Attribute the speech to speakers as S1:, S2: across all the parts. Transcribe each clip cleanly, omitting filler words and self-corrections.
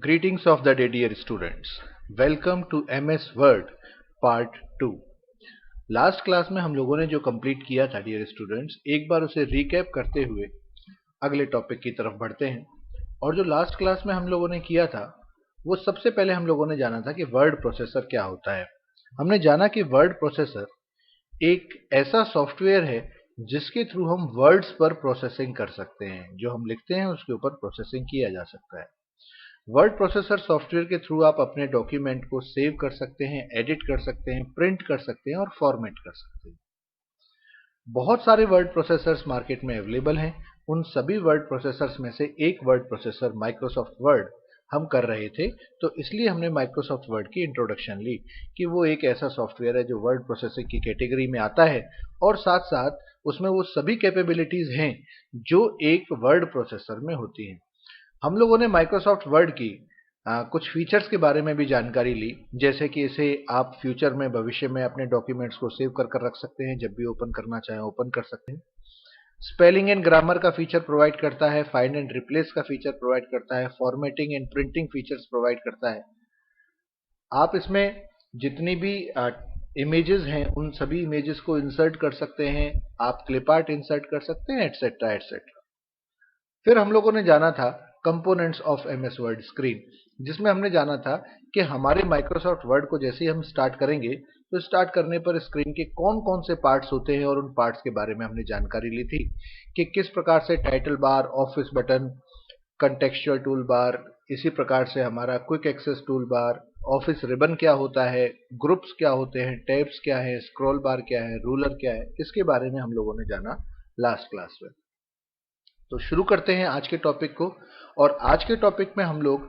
S1: Greetings of the day, dear students. Welcome to MS Word Part 2. Last class में हम लोगों ने जो कंप्लीट किया था डियर स्टूडेंट्स, एक बार उसे रिकैप करते हुए अगले टॉपिक की तरफ बढ़ते हैं। और जो लास्ट क्लास में हम लोगों ने किया था वो सबसे पहले हम लोगों ने जाना था कि वर्ड प्रोसेसर क्या होता है। हमने जाना कि वर्ड प्रोसेसर एक ऐसा सॉफ्टवेयर है जिसके थ्रू हम वर्ड्स पर प्रोसेसिंग कर सकते हैं। जो हम लिखते हैं उसके ऊपर प्रोसेसिंग किया जा सकता है। वर्ड प्रोसेसर सॉफ्टवेयर के थ्रू आप अपने डॉक्यूमेंट को सेव कर सकते हैं, एडिट कर सकते हैं, प्रिंट कर सकते हैं और फॉर्मेट कर सकते हैं। बहुत सारे वर्ड प्रोसेसर्स मार्केट में अवेलेबल हैं। उन सभी वर्ड प्रोसेसर्स में से एक वर्ड प्रोसेसर माइक्रोसॉफ्ट वर्ड हम कर रहे थे, तो इसलिए हमने माइक्रोसॉफ्ट वर्ड की इंट्रोडक्शन ली कि वो एक ऐसा सॉफ्टवेयर है जो वर्ड प्रोसेसिंग की कैटेगरी में आता है और साथ साथ उसमें वो सभी कैपेबिलिटीज हैं जो एक वर्ड प्रोसेसर में होती हैं। हम लोगों ने माइक्रोसॉफ्ट वर्ड की कुछ फीचर्स के बारे में भी जानकारी ली, जैसे कि इसे आप फ्यूचर में भविष्य में अपने डॉक्यूमेंट्स को सेव कर रख सकते हैं, जब भी ओपन करना चाहें ओपन कर सकते हैं। स्पेलिंग एंड ग्रामर का फीचर प्रोवाइड करता है, फाइंड एंड रिप्लेस का फीचर प्रोवाइड करता है, formatting and printing features provide करता है। आप इसमें जितनी भी इमेजेस हैं उन सभी इमेजेस को इंसर्ट कर सकते हैं, आप क्लिप आर्ट इंसर्ट कर सकते हैं, एटसेट्रा एटसेट्रा। फिर हम लोगों ने जाना था components of MS word screen, जिसमें हमने जाना था कि हमारे माइक्रोसॉफ्ट वर्ड को जैसे ही हम स्टार्ट करेंगे तो स्टार्ट करने पर स्क्रीन के कौन कौन से पार्ट्स होते हैं और उन पार्ट्स के बारे में हमने जानकारी ली थी कि किस प्रकार से title bar, office button, contextual tool bar, इसी प्रकार से हमारा quick access tool bar, office ribbon क्या होता है, ग्रुप्स क्या होते हैं, टैब्स क्या है, स्क्रॉल बार क्या है, रूलर क्या है, इसके बारे में हम लोगों ने जाना लास्ट क्लास में। तो शुरू करते हैं आज के टॉपिक को। और आज के टॉपिक में हम लोग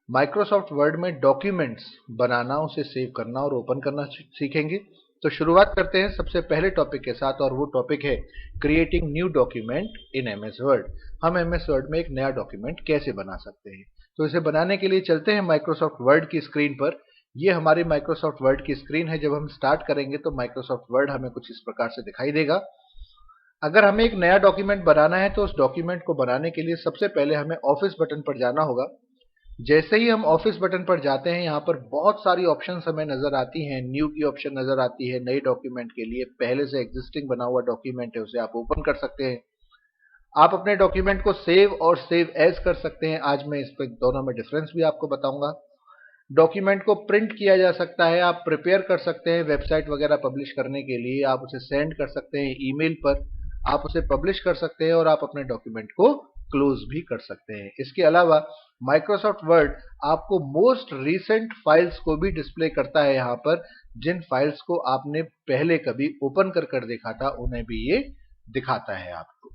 S1: माइक्रोसॉफ्ट वर्ड में डॉक्यूमेंट्स बनाना, उसे सेव करना और ओपन करना सीखेंगे। तो शुरुआत करते हैं सबसे पहले टॉपिक के साथ, और वो टॉपिक है creating new document in MS word. हम एमएस वर्ड में एक नया डॉक्यूमेंट कैसे बना सकते हैं। तो इसे बनाने के लिए चलते हैं माइक्रोसॉफ्ट वर्ड की स्क्रीन पर। ये हमारी माइक्रोसॉफ्ट वर्ड की स्क्रीन है। जब हम स्टार्ट करेंगे तो माइक्रोसॉफ्ट वर्ड हमें कुछ इस प्रकार से दिखाई देगा। अगर हमें एक नया डॉक्यूमेंट बनाना है तो उस डॉक्यूमेंट को बनाने के लिए सबसे पहले हमें ऑफिस बटन पर जाना होगा। जैसे ही हम ऑफिस बटन पर जाते हैं, यहाँ पर बहुत सारी ऑप्शंस हमें नजर आती हैं। न्यू की ऑप्शन नजर आती है नए डॉक्यूमेंट के लिए। पहले से एग्जिस्टिंग बना हुआ डॉक्यूमेंट है उसे आप ओपन कर सकते हैं। आप अपने डॉक्यूमेंट को सेव और सेव एज कर सकते हैं। आज मैं इस पर दोनों में डिफरेंस भी आपको बताऊंगा। डॉक्यूमेंट को प्रिंट किया जा सकता है, आप प्रिपेयर कर सकते हैं वेबसाइट वगैरह पब्लिश करने के लिए। आप उसे सेंड कर सकते हैं ईमेल पर, आप उसे पब्लिश कर सकते हैं और आप अपने डॉक्यूमेंट को क्लोज भी कर सकते हैं। इसके अलावा माइक्रोसॉफ्ट वर्ड आपको मोस्ट रीसेंट फाइल्स को भी डिस्प्ले करता है। यहाँ पर जिन फाइल्स को आपने पहले कभी ओपन कर देखा था उन्हें भी ये दिखाता है आपको।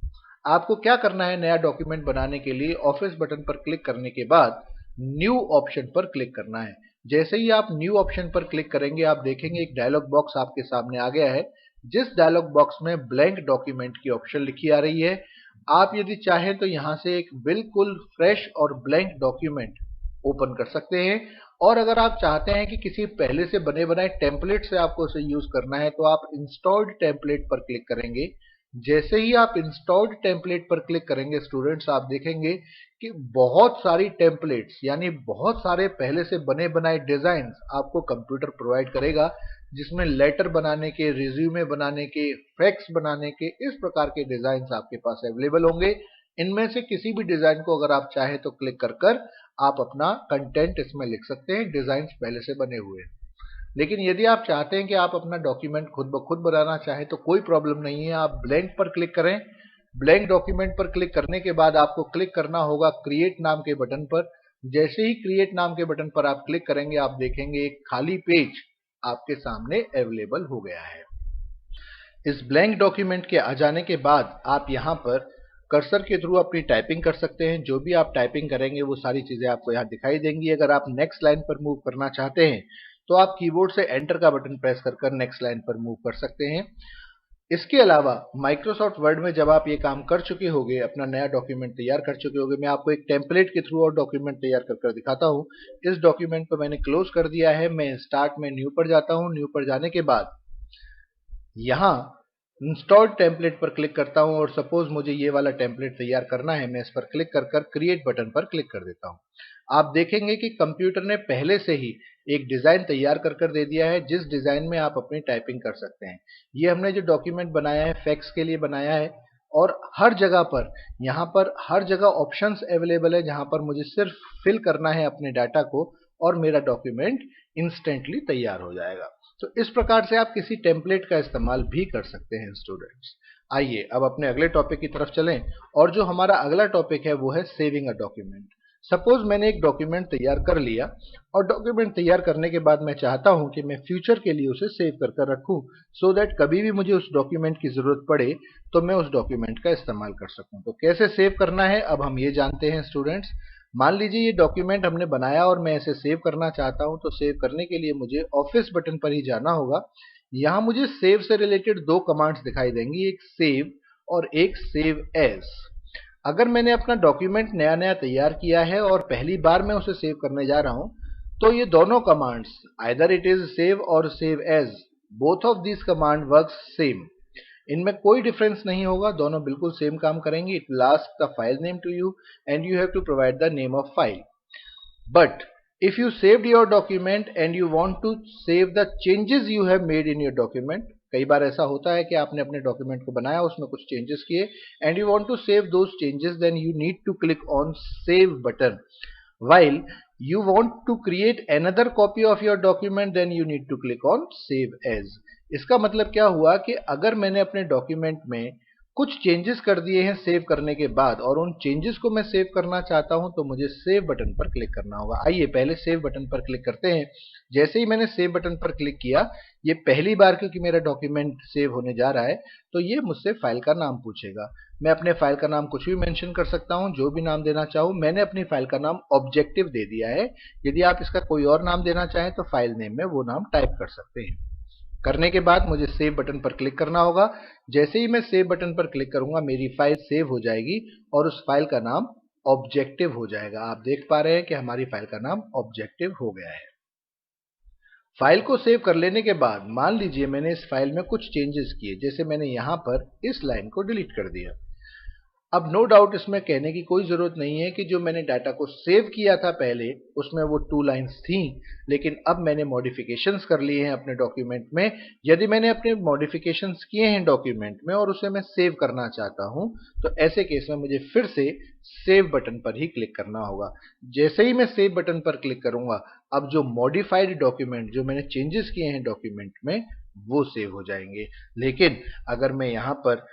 S1: आपको क्या करना है नया डॉक्यूमेंट बनाने के लिए, ऑफिस बटन पर क्लिक करने के बाद न्यू ऑप्शन पर क्लिक करना है। जैसे ही आप न्यू ऑप्शन पर क्लिक करेंगे आप देखेंगे एक डायलॉग बॉक्स आपके सामने आ गया है, जिस डायलॉग बॉक्स में ब्लैंक डॉक्यूमेंट की ऑप्शन लिखी आ रही है। आप यदि चाहें तो यहां से एक बिल्कुल फ्रेश और ब्लैंक डॉक्यूमेंट ओपन कर सकते हैं। और अगर आप चाहते हैं कि किसी पहले से बने बनाए टेम्पलेट से आपको उसे यूज करना है तो आप इंस्टॉल्ड टेम्पलेट पर क्लिक करेंगे। जैसे ही आप इंस्टॉल्ड टेम्पलेट पर क्लिक करेंगे स्टूडेंट्स, आप देखेंगे कि बहुत सारी टेम्पलेट्स यानी बहुत सारे पहले से बने बनाए डिजाइन आपको कंप्यूटर प्रोवाइड करेगा, जिसमें लेटर बनाने के, रिज्यूमे बनाने के, फैक्स बनाने के, इस प्रकार के डिजाइन आपके पास अवेलेबल होंगे। इनमें से किसी भी डिजाइन को अगर आप चाहें तो क्लिक कर आप अपना कंटेंट इसमें लिख सकते हैं। डिजाइन पहले से बने हुए हैं। लेकिन यदि आप चाहते हैं कि आप अपना डॉक्यूमेंट खुद ब खुद बनाना चाहें तो कोई प्रॉब्लम नहीं है। आप ब्लैंक पर क्लिक करें। ब्लैंक डॉक्यूमेंट पर क्लिक करने के बाद आपको क्लिक करना होगा क्रिएट नाम के बटन पर। जैसे ही क्रिएट नाम के बटन पर आप क्लिक करेंगे आप देखेंगे एक खाली पेज आपके सामने अवेलेबल हो गया है। इस ब्लैंक डॉक्यूमेंट के आ जाने के बाद आप यहाँ पर कर्सर के थ्रू अपनी टाइपिंग कर सकते हैं। जो भी आप टाइपिंग करेंगे वो सारी चीजें आपको यहाँ दिखाई देंगी। अगर आप नेक्स्ट लाइन पर मूव करना चाहते हैं तो आप कीबोर्ड से एंटर का बटन प्रेस कर नेक्स्ट लाइन पर मूव कर सकते हैं। इसके अलावा माइक्रोसॉफ्ट वर्ड में जब आप ये काम कर चुके होंगे, अपना नया डॉक्यूमेंट तैयार कर चुके होंगे, मैं आपको एक टेम्पलेट के थ्रू और डॉक्यूमेंट तैयार कर दिखाता हूँ। इस डॉक्यूमेंट को मैंने क्लोज कर दिया है। मैं स्टार्ट में न्यू पर जाता हूँ। न्यू पर जाने के बाद यहाँ इंस्टॉल टेम्पलेट पर क्लिक करता हूं और सपोज मुझे ये वाला टेम्पलेट तैयार करना है, मैं इस पर क्लिक कर क्रिएट बटन पर क्लिक कर देता हूं। आप देखेंगे कि कंप्यूटर ने पहले से ही एक डिजाइन तैयार कर दे दिया है, जिस डिजाइन में आप अपनी टाइपिंग कर सकते हैं। ये हमने जो डॉक्यूमेंट बनाया है फैक्स के लिए बनाया है, और हर जगह पर यहाँ पर हर जगह ऑप्शंस अवेलेबल है जहां पर मुझे सिर्फ फिल करना है अपने डाटा को और मेरा डॉक्यूमेंट इंस्टेंटली तैयार हो जाएगा। तो इस प्रकार से आप किसी टेम्पलेट का इस्तेमाल भी कर सकते हैं स्टूडेंट्स। आइए अब अपने अगले टॉपिक की तरफ चलें, और जो हमारा अगला टॉपिक है वो है सेविंग अ डॉक्यूमेंट। सपोज मैंने एक डॉक्यूमेंट तैयार कर लिया, और डॉक्यूमेंट तैयार करने के बाद मैं चाहता हूं कि मैं फ्यूचर के लिए उसे सेव कर रखूं, सो दैट कभी भी मुझे उस डॉक्यूमेंट की जरूरत पड़े तो मैं उस डॉक्यूमेंट का इस्तेमाल कर सकूं। तो कैसे सेव करना है अब हम ये जानते हैं स्टूडेंट्स। मान लीजिए ये डॉक्यूमेंट हमने बनाया और मैं इसे सेव करना चाहता हूं, तो सेव करने के लिए मुझे ऑफिस बटन पर ही जाना होगा। यहां मुझे सेव से रिलेटेड दो कमांड्स दिखाई देंगी, एक सेव और एक सेव एज। अगर मैंने अपना डॉक्यूमेंट नया नया तैयार किया है और पहली बार मैं उसे सेव करने जा रहा हूं, तो ये दोनों commands either it is save और save as, both of this command works same. इनमें कोई डिफरेंस नहीं होगा, दोनों बिल्कुल सेम काम करेंगे। It will ask the file name to you and you have to provide the name of file. But if you saved your document and you want to save the changes you have made in your document, कई बार ऐसा होता है कि आपने अपने document को बनाया, उसमें कुछ चेंजेस किए, and you want to save those changes, then you need to click on save button. While you want to create another copy of your document, then you need to click on save as। इसका मतलब क्या हुआ कि अगर मैंने अपने document में कुछ चेंजेस कर दिए हैं सेव करने के बाद, और उन चेंजेस को मैं सेव करना चाहता हूं, तो मुझे सेव बटन पर क्लिक करना होगा। आइए पहले सेव बटन पर क्लिक करते हैं। जैसे ही मैंने सेव बटन पर क्लिक किया, ये पहली बार क्योंकि मेरा डॉक्यूमेंट सेव होने जा रहा है, तो ये मुझसे फाइल का नाम पूछेगा। मैं अपने फाइल का नाम कुछ भी मेंशन कर सकता हूं, जो भी नाम देना चाहूं। मैंने अपनी फाइल का नाम ऑब्जेक्टिव दे दिया है। यदि आप इसका कोई और नाम देना चाहें तो फाइल नेम में वो नाम टाइप कर सकते हैं। करने के बाद मुझे सेव बटन पर क्लिक करना होगा। जैसे ही मैं सेव बटन पर क्लिक करूंगा, मेरी फाइल सेव हो जाएगी और उस फाइल का नाम ऑब्जेक्टिव हो जाएगा। आप देख पा रहे हैं कि हमारी फाइल का नाम ऑब्जेक्टिव हो गया है। फाइल को सेव कर लेने के बाद मान लीजिए मैंने इस फाइल में कुछ चेंजेस किए, जैसे मैंने यहां पर इस लाइन को डिलीट कर दिया। अब नो डाउट इसमें कहने की कोई जरूरत नहीं है कि जो मैंने डाटा को सेव किया था पहले, उसमें वो 2 लाइंस थी, लेकिन अब मैंने मॉडिफिकेशंस कर लिए हैं अपने डॉक्यूमेंट में। यदि मैंने अपने मॉडिफिकेशंस किए हैं डॉक्यूमेंट में और उसे मैं सेव करना चाहता हूं, तो ऐसे केस में मुझे फिर से सेव बटन पर ही क्लिक करना होगा। जैसे ही मैं सेव बटन पर क्लिक करूंगा, अब जो मॉडिफाइड डॉक्यूमेंट, जो मैंने चेंजेस किए हैं डॉक्यूमेंट में, वो सेव हो जाएंगे। लेकिन अगर मैं यहां पर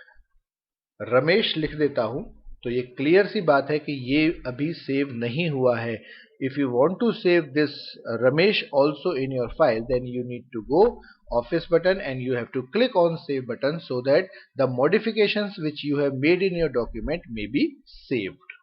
S1: रमेश लिख देता हूं, तो ये क्लियर सी बात है कि ये अभी सेव नहीं हुआ है। If you want to save this Ramesh also in your file, then you need to go office button and you have to click on save button so that the modifications which you have made in your document may be saved।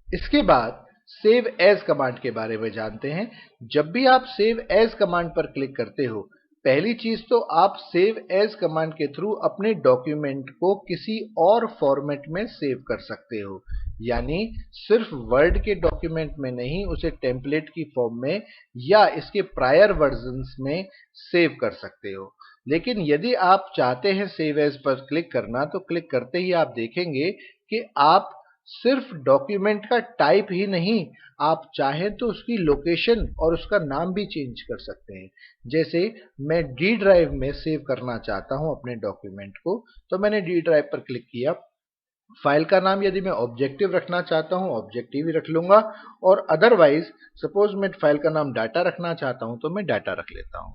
S1: इसके बाद save as command के बारे में जानते हैं। जब भी आप सेव एज कमांड पर क्लिक करते हो, पहली चीज तो आप सेव एज कमांड के थ्रू अपने डॉक्यूमेंट को किसी और फॉर्मेट में सेव कर सकते हो। यानी सिर्फ वर्ड के डॉक्यूमेंट में नहीं, उसे टेम्पलेट की फॉर्म में या इसके प्रायर वर्जन्स में सेव कर सकते हो। लेकिन यदि आप चाहते हैं सेव एज पर क्लिक करना, तो क्लिक करते ही आप देखेंगे कि आप सिर्फ डॉक्यूमेंट का टाइप ही नहीं, आप चाहें तो उसकी लोकेशन और उसका नाम भी चेंज कर सकते हैं। जैसे मैं डी ड्राइव में सेव करना चाहता हूं अपने डॉक्यूमेंट को, तो मैंने डी ड्राइव पर क्लिक किया। फाइल का नाम यदि मैं ऑब्जेक्टिव रखना चाहता हूं, ऑब्जेक्टिव ही रख लूंगा, और अदरवाइज सपोज मैं फाइल का नाम डाटा रखना चाहता हूं, तो मैं डाटा रख लेता हूं।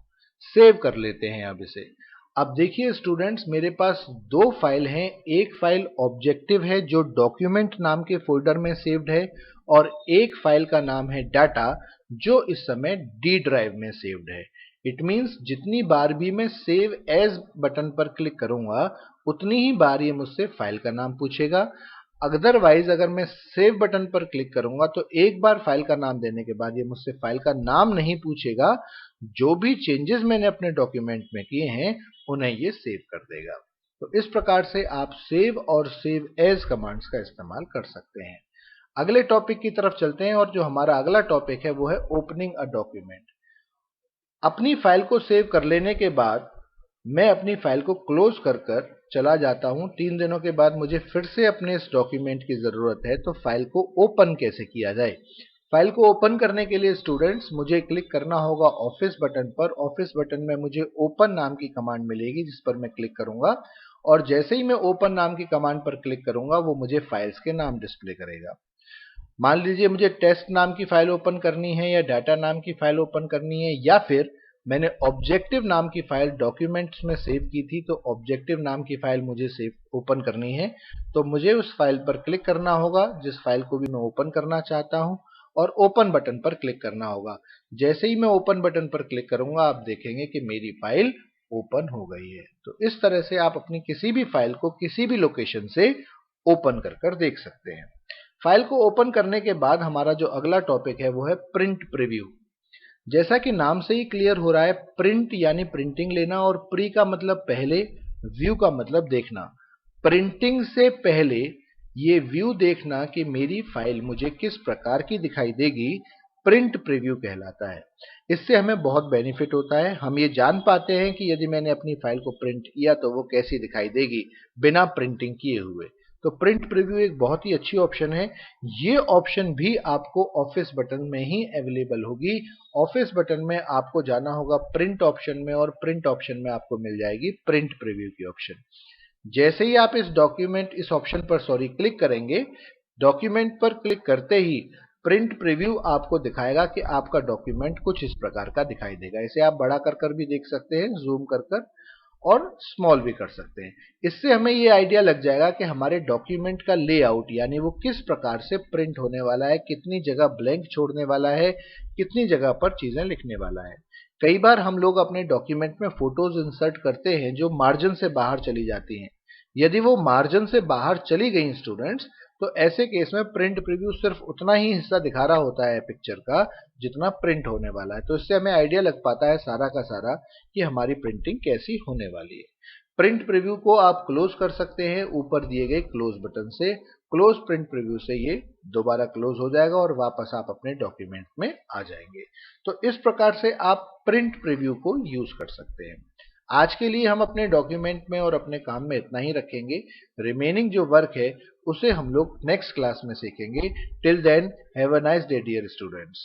S1: सेव कर लेते हैं अब इसे। अब देखिए स्टूडेंट्स, मेरे पास दो फाइल हैं। एक फाइल ऑब्जेक्टिव है जो डॉक्यूमेंट नाम के फोल्डर में सेव्ड है, और एक फाइल का नाम है डाटा, जो इस समय डी ड्राइव में सेव्ड है। इट मीन्स जितनी बार भी मैं सेव एज बटन पर क्लिक करूंगा, उतनी ही बार ये मुझसे फाइल का नाम पूछेगा। अदरवाइज अगर मैं सेव बटन पर क्लिक करूंगा, तो एक बार फाइल का नाम देने के बाद ये मुझसे फाइल का नाम नहीं पूछेगा। जो भी चेंजेस मैंने अपने डॉक्यूमेंट में किए हैं, उन्हें ये सेव कर देगा। तो इस प्रकार से आप सेव और सेव एज कमांड्स का इस्तेमाल कर सकते हैं। अगले टॉपिक की तरफ चलते हैं, और जो हमारा अगला टॉपिक है वो है ओपनिंग अ डॉक्यूमेंट। अपनी फाइल को सेव कर लेने के बाद मैं अपनी फाइल को क्लोज कर कर चला जाता हूं। 3 दिनों के बाद मुझे फिर से अपने इस डॉक्यूमेंट की जरूरत है, तो फाइल को ओपन कैसे किया जाए। फाइल को ओपन करने के लिए स्टूडेंट्स मुझे क्लिक करना होगा ऑफिस बटन पर। ऑफिस बटन में मुझे ओपन नाम की कमांड मिलेगी, जिस पर मैं क्लिक करूंगा, और जैसे ही मैं ओपन नाम की कमांड पर क्लिक करूंगा वो मुझे फाइल्स के नाम डिस्प्ले करेगा। मान लीजिए मुझे टेस्ट नाम की फाइल ओपन करनी है, या डाटा नाम की फाइल ओपन करनी है, या फिर मैंने ऑब्जेक्टिव नाम की फाइल डॉक्यूमेंट्स में सेव की थी, तो ऑब्जेक्टिव नाम की फाइल मुझे सेव ओपन करनी है, तो मुझे उस फाइल पर क्लिक करना होगा जिस फाइल को भी मैं ओपन करना चाहता हूं, और ओपन बटन पर क्लिक करना होगा। जैसे ही मैं ओपन बटन पर क्लिक करूंगा आप देखेंगे कि मेरी फाइल ओपन हो गई है। तो इस तरह से आप अपनी किसी भी फाइल को किसी भी लोकेशन से ओपन कर देख सकते हैं। फाइल को ओपन करने के बाद हमारा जो अगला टॉपिक है वो है प्रिंट प्रीव्यू। जैसा कि नाम से ही क्लियर हो रहा है, प्रिंट यानी प्रिंटिंग लेना, और प्री का मतलब पहले, व्यू का मतलब देखना। प्रिंटिंग से पहले ये व्यू देखना कि मेरी फाइल मुझे किस प्रकार की दिखाई देगी, प्रिंट प्रीव्यू कहलाता है। इससे हमें बहुत बेनिफिट होता है। हम ये जान पाते हैं कि यदि मैंने अपनी फाइल को प्रिंट किया तो वो कैसी दिखाई देगी बिना प्रिंटिंग किए हुए। तो प्रिंट प्रीव्यू एक बहुत ही अच्छी ऑप्शन है। ये ऑप्शन भी आपको ऑफिस बटन में ही अवेलेबल होगी। ऑफिस बटन में आपको जाना होगा प्रिंट ऑप्शन में, और प्रिंट ऑप्शन में आपको मिल जाएगी प्रिंट प्रीव्यू की ऑप्शन। जैसे ही आप इस ऑप्शन पर क्लिक करेंगे, डॉक्यूमेंट पर क्लिक करते ही प्रिंट प्रीव्यू आपको दिखाएगा कि आपका डॉक्यूमेंट कुछ इस प्रकार का दिखाई देगा। इसे आप बड़ा कर भी देख सकते हैं, जूम कर और स्मॉल भी कर सकते हैं। इससे हमें ये आइडिया लग जाएगा कि हमारे डॉक्यूमेंट का लेआउट यानी वो किस प्रकार से प्रिंट होने वाला है, कितनी जगह ब्लैंक छोड़ने वाला है, कितनी जगह पर चीजें लिखने वाला है। कई बार हम लोग अपने डॉक्यूमेंट में फोटोज इंसर्ट करते हैं जो मार्जिन से बाहर चली जाती हैं। यदि वो मार्जिन से बाहर चली गई स्टूडेंट्स, तो ऐसे केस में प्रिंट प्रीव्यू सिर्फ उतना ही हिस्सा दिखा रहा होता है पिक्चर का जितना प्रिंट होने वाला है। तो इससे हमें आइडिया लग पाता है सारा का सारा कि हमारी प्रिंटिंग कैसी होने वाली है। प्रिंट प्रीव्यू को आप क्लोज कर सकते हैं ऊपर दिए गए क्लोज बटन से। क्लोज प्रिंट प्रीव्यू से ये दोबारा क्लोज हो जाएगा और वापस आप अपने डॉक्यूमेंट में आ जाएंगे। तो इस प्रकार से आप प्रिंट प्रीव्यू को यूज कर सकते हैं। आज के लिए हम अपने डॉक्यूमेंट में और अपने काम में इतना ही रखेंगे। रिमेनिंग जो वर्क है उसे हम लोग नेक्स्ट क्लास में सीखेंगे। Till then have a nice day dear students.